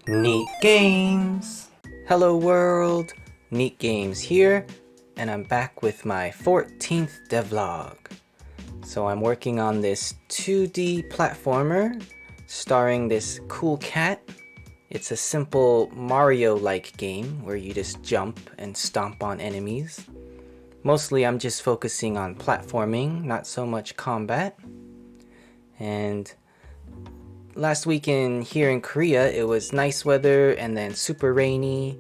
Neat Games! Hello world! Neat Games here, and I'm back with my 14th devlog. So I'm working on this 2D platformer starring this cool cat. It's a simple Mario-like game where you just jump and stomp on enemies. Mostly I'm just focusing on platforming, not so much combat. And last weekend here in Korea, it was nice weather and then super rainy.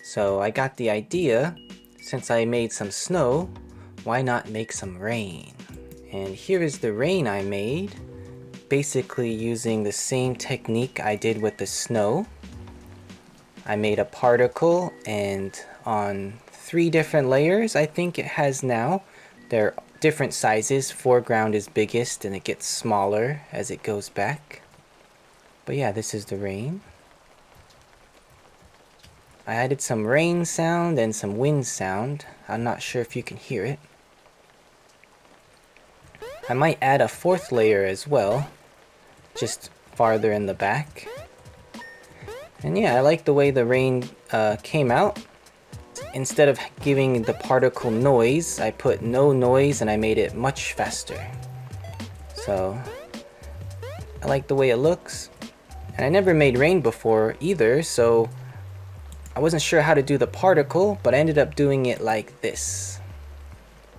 So I got the idea, since I made some snow, why not make some rain? And here is the rain I made, basically using the same technique I did with the snow. I made a particle, and on 3 different layers I think it has now. They're different sizes. Foreground is biggest and it gets smaller as it goes back. But yeah, this is the rain. I added some rain sound and some wind sound. I'm not sure if you can hear it. I might add a 4th layer as well, just farther in the back. And yeah, I like the way the rain came out. Instead of giving the particle noise, I put no noise and I made it much faster. So I like the way it looks. And I never made rain before either, so I wasn't sure how to do the particle, but I ended up doing it like this.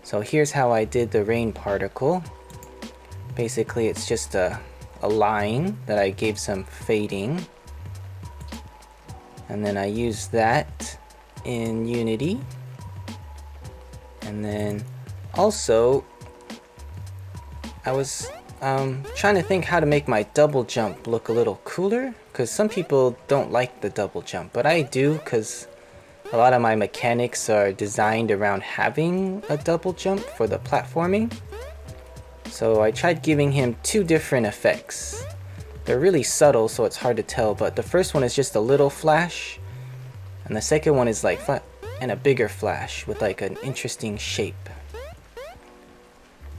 So here's how I did the rain particle. Basically it's just a line that I gave some fading. And then I used that in Unity. And then also I was trying to think how to make my double jump look a little cooler, because some people don't like the double jump, but I do, because a lot of my mechanics are designed around having a double jump for the platforming. So I tried giving him 2 different effects. They're really subtle, so it's hard to tell, but the first one is just a little flash, and the second one is like flat and a bigger flash with like an interesting shape.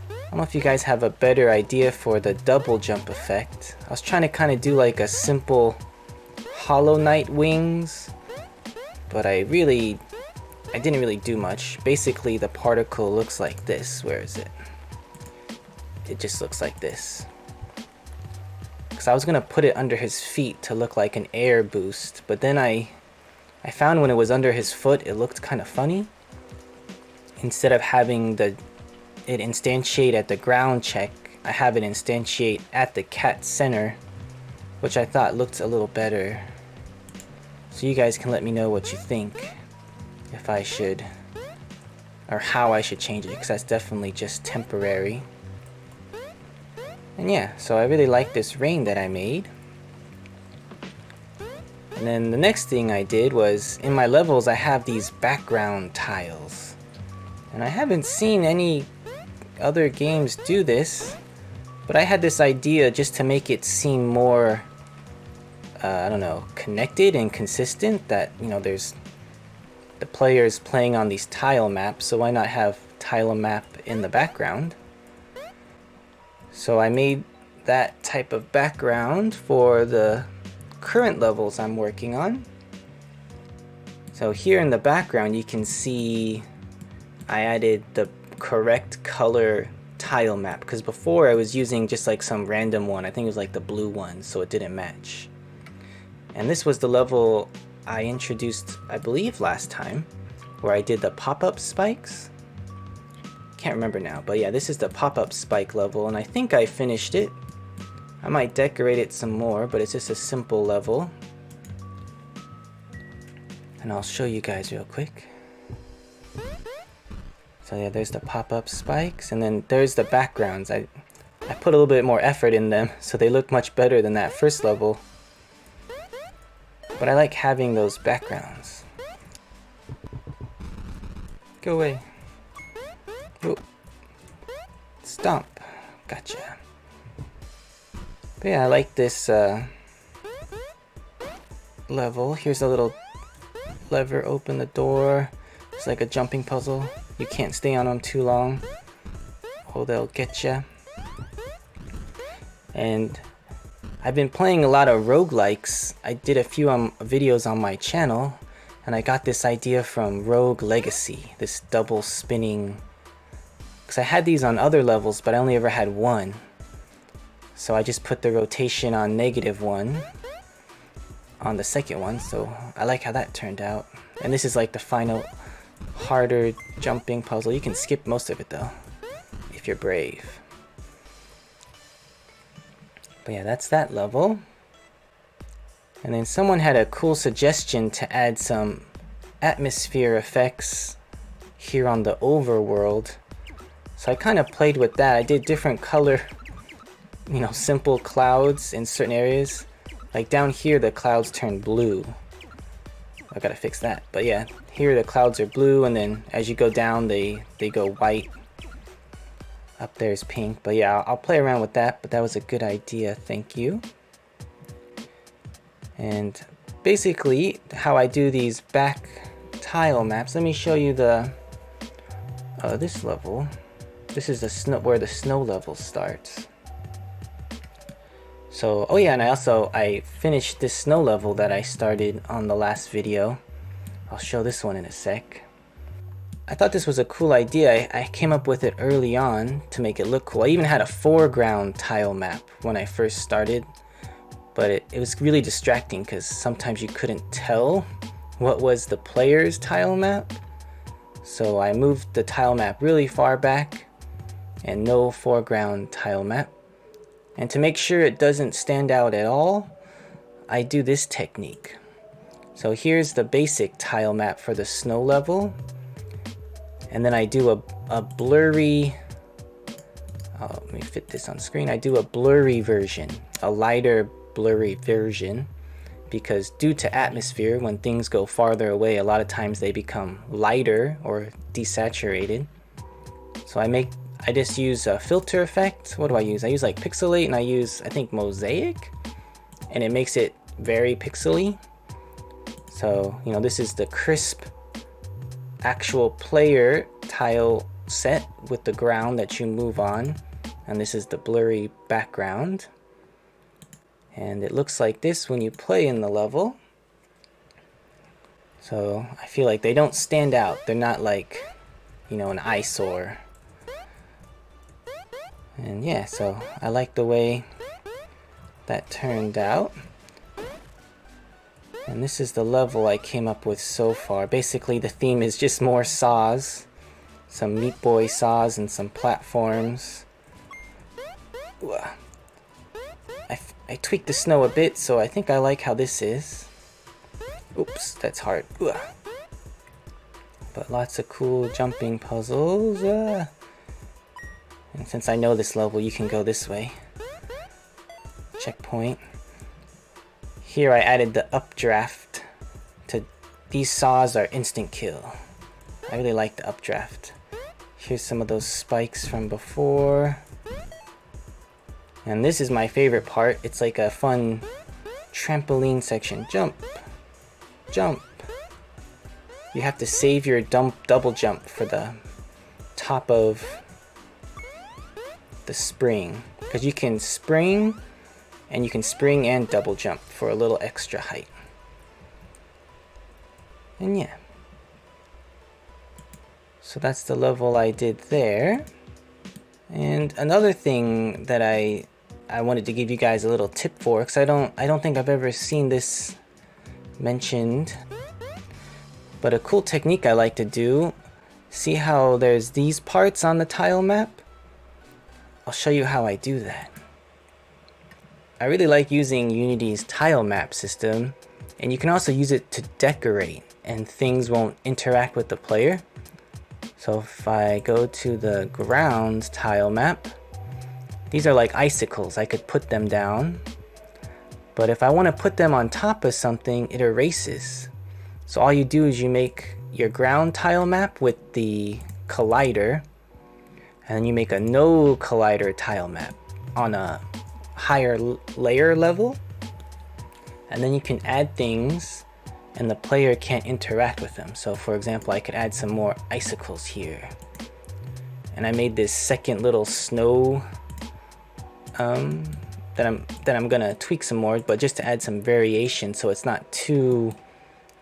I don't know if you guys have a better idea for the double jump effect. I was trying to kind of do like a simple Hollow Knight wings, but I didn't really do much. Basically the particle looks like this. Where is it? It just looks like this. Because I was gonna put it under his feet to look like an air boost, but then I found when it was under his foot it looked kind of funny. Instead of having it instantiate at the ground check, I have it instantiate at the cat center, which I thought looked a little better. So you guys can let me know what you think, if I should, or how I should change it, because that's definitely just temporary. And yeah, so I really like this rain that I made. And then the next thing I did was, in my levels I have these background tiles. And I haven't seen any other games do this, but I had this idea just to make it seem more, I don't know, connected and consistent, that, you know, there's the players playing on these tile maps, so why not have tilemap in the background? So I made that type of background for the current levels I'm working on. So here in the background you can see I added the correct color tile map, because before I was using just like some random one. I think it was like the blue one, so it didn't match. And this was the level I introduced, I believe, last time, where I did the pop-up spikes. Can't remember now, but yeah, this is the pop-up spike level, and I think I finished it. I might decorate it some more, but it's just a simple level. And I'll show you guys real quick. So yeah, there's the pop-up spikes, and then there's the backgrounds. I put a little bit more effort in them, so they look much better than that first level. But I like having those backgrounds. Go away. Oh. Stomp. Gotcha. But yeah, I like this level. Here's a little lever, open the door. It's like a jumping puzzle. You can't stay on them too long, or they'll get ya. And I've been playing a lot of roguelikes. I did a few videos on my channel, and I got this idea from Rogue Legacy, this double spinning, because I had these on other levels, but I only ever had one. So I just put the rotation on -1 on the second one, so I like how that turned out. And this is like the final harder jumping puzzle. You can skip most of it though, if you're brave. But yeah, that's that level. And then someone had a cool suggestion to add some atmosphere effects here on the overworld. So I kind of played with that. I did different color, you know, simple clouds in certain areas. Like down here, the clouds turn blue. I gotta fix that. But yeah, here the clouds are blue, and then as you go down, they go white. Up there is pink. But yeah, I'll play around with that. But that was a good idea. Thank you. And basically, how I do these back tile maps. Let me show you the this level. This is the snow, where the snow level starts. So, oh yeah, and I finished this snow level that I started on the last video. I'll show this one in a sec. I thought this was a cool idea. I came up with it early on to make it look cool. I even had a foreground tile map when I first started, but it was really distracting because sometimes you couldn't tell what was the player's tile map. So I moved the tile map really far back and no foreground tile map. And to make sure it doesn't stand out at all, I do this technique. So here's the basic tile map for the snow level. And then I do a blurry, let me fit this on screen. I do a blurry version, a lighter blurry version, because due to atmosphere, when things go farther away, a lot of times they become lighter or desaturated. So I just use a filter effect. What do I use? I use like pixelate, and I use, I think, mosaic, and it makes it very pixely. So, you know, this is the crisp actual player tile set with the ground that you move on, and this is the blurry background. And it looks like this when you play in the level. So I feel like they don't stand out. They're not like, you know, an eyesore. And yeah, so I like the way that turned out. And this is the level I came up with so far. Basically the theme is just more saws. Some Meat Boy saws and some platforms. I tweaked the snow a bit, so I think I like how this is. Oops, that's hard. But lots of cool jumping puzzles. And since I know this level, you can go this way. Checkpoint. Here I added the updraft. These saws are instant kill. I really like the updraft. Here's some of those spikes from before. And this is my favorite part. It's like a fun trampoline section. Jump. Jump. You have to save your double jump for the top of the spring. Because you can spring, and you can spring and double jump for a little extra height. And yeah. So that's the level I did there. And another thing that I wanted to give you guys a little tip for, because I don't think I've ever seen this mentioned, but a cool technique I like to do. See how there's these parts on the tile map? I'll show you how I do that. I really like using Unity's tile map system, and you can also use it to decorate and things won't interact with the player. So if I go to the ground tile map, these are like icicles. I could put them down, but if I want to put them on top of something, it erases. So all you do is you make your ground tile map with the collider, and then you make a no collider tile map on a higher layer level, and then you can add things and the player can't interact with them. So for example, I could add some more icicles here, and I made this second little snow that I'm gonna tweak some more, but just to add some variation so it's not too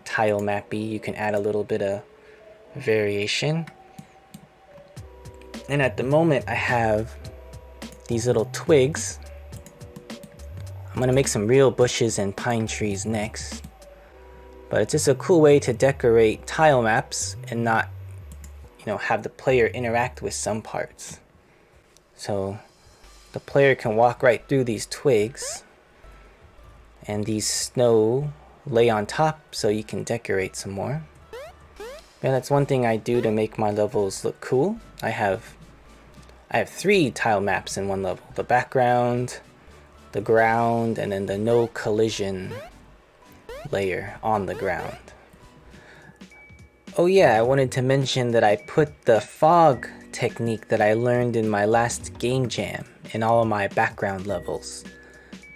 tile mappy. You can add a little bit of variation. And at the moment I have these little twigs. I'm gonna make some real bushes and pine trees next. But it's just a cool way to decorate tile maps and not, you know, have the player interact with some parts. So the player can walk right through these twigs and these snow lay on top so you can decorate some more. And that's one thing I do to make my levels look cool. I have 3 tile maps in one level: the background, the ground, and then the no collision layer on the ground. Oh yeah, I wanted to mention that I put the fog technique that I learned in my last game jam in all of my background levels.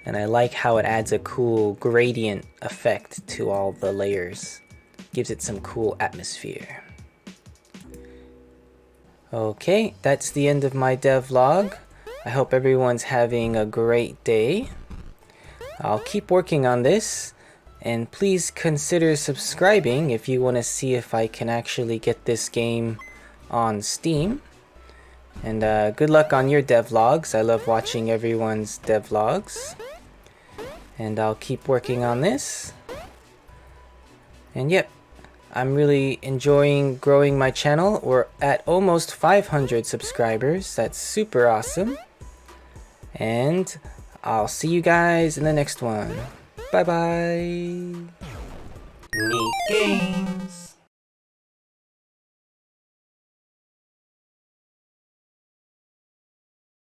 And I like how it adds a cool gradient effect to all the layers. Gives it some cool atmosphere. Okay, that's the end of my devlog. I hope everyone's having a great day. I'll keep working on this, and please consider subscribing if you want to see if I can actually get this game on Steam. And good luck on your devlogs. I love watching everyone's devlogs. And I'll keep working on this. And yep, I'm really enjoying growing my channel. We're at almost 500 subscribers. That's super awesome. And I'll see you guys in the neat games.